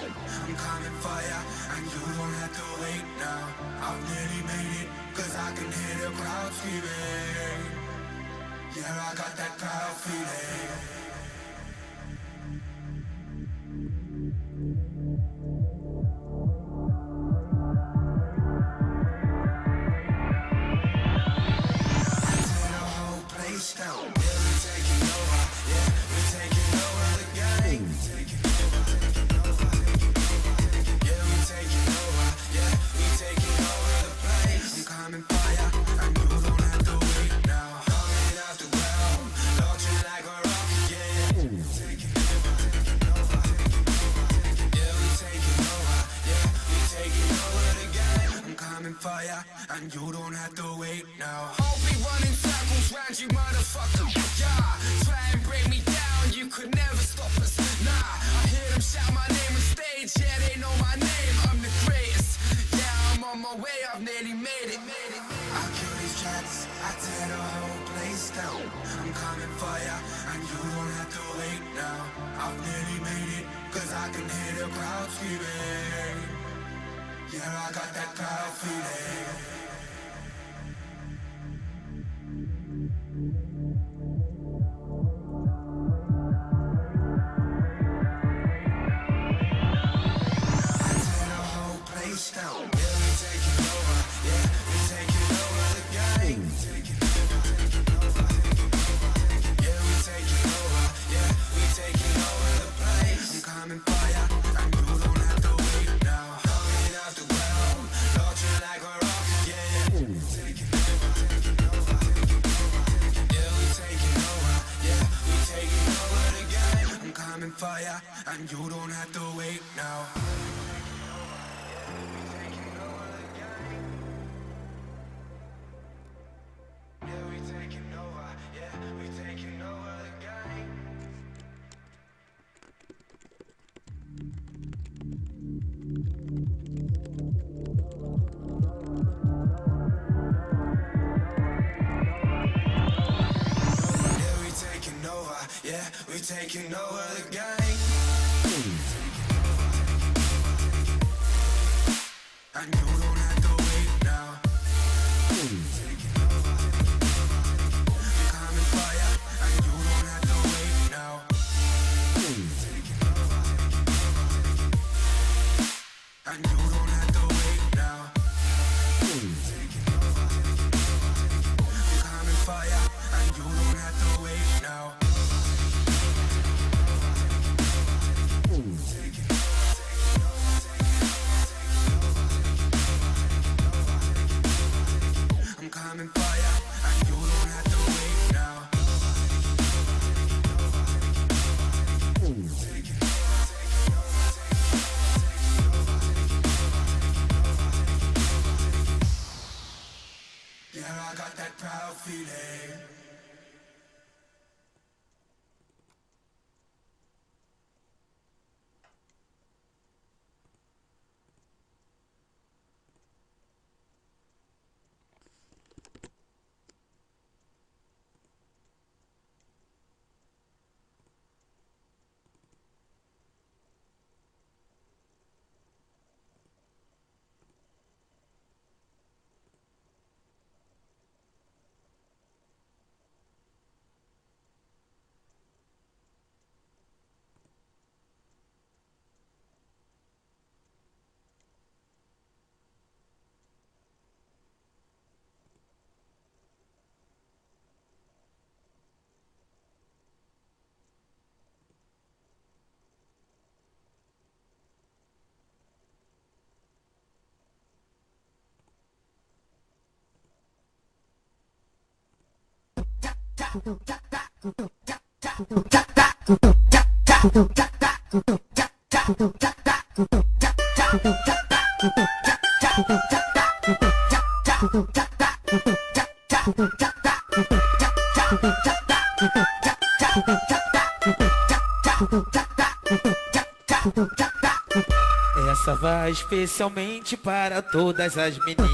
I'm coming for ya, and you don't have to wait now. I've nearly made it, cause I can hear the crowd screaming. Yeah, I got that crowd feeling. And you don't have to wait now. I'll be running circles round you, motherfucker. Yeah, try and break me down, you could never stop us. Nah, I hear them shout my name on stage. Yeah, they know my name, I'm the greatest. Yeah, I'm on my way, I've nearly made it. I kill these tracks, I tear the whole place down. I'm coming for ya, and you don't have to wait now. I've nearly made it, cause I can hear the crowd screaming. Yeah, I got that crowd feeling. And you don't have to wait now. Yeah, we taking over. Yeah, we taking over the game. Yeah, we taking over. Yeah, we taking over the game. And you don't have to wait now. I'm coming for ya, and you don't have to wait now. And you don't have to wait now. I'm coming for ya, and you don't have to wait now. I'm coming for ya, and you don't have to wait now. Yeah, I got that proud feeling. Essa vai especialmente para todas as meninas.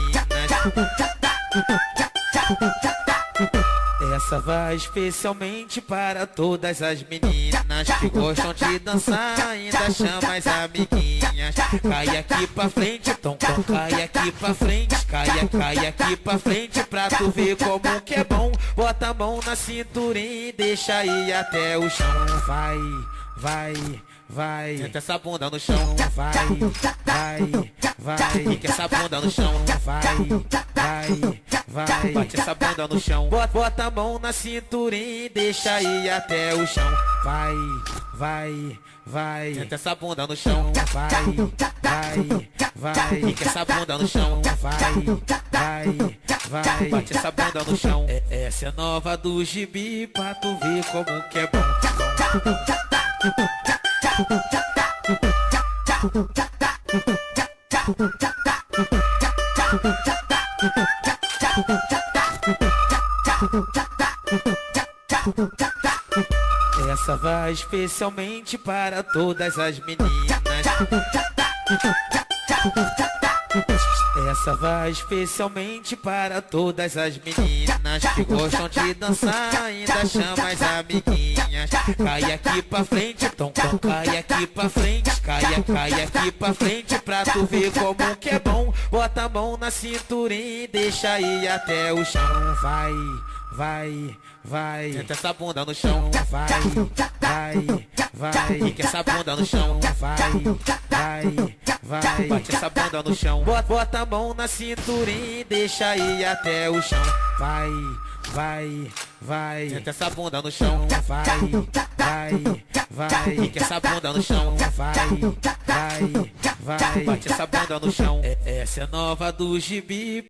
Essa vai especialmente para todas as meninas que gostam de dançar, ainda chama as amiguinhas. Cai aqui pra frente, tom, cai aqui pra frente, cai aqui pra frente pra tu ver como que é bom. Bota a mão na cinturinha e deixa ir até o chão. Vai, senta essa bunda no chão. Vai, fica essa bunda no chão. Vai, bate essa bunda no chão. Bota a mão na cinturinha e deixa ir até o chão. Vai, senta essa bunda no chão. Vai, fica essa bunda no chão. Vai, bate essa bunda no chão. Essa é nova do gibi pra tu ver como que é bom. Essa vai especialmente para todas as meninas. Essa vai especialmente para todas as meninas que gostam de dançar, ainda chama as amiguinhas. Cai aqui pra frente, tom, cai aqui pra frente, cai aqui pra frente pra tu ver como que é bom. Bota a mão na cinturinha e deixa ir até o chão. Vai, senta essa bunda no chão. Vai, fica essa bunda no chão. Vai, bate essa bunda no chão. Bota a mão na cinturinha e deixa ir até o chão. Vai, senta essa bunda no chão. Vai, fica essa bunda no chão. Vai, bate essa bunda no chão. Essa é nova do gibi.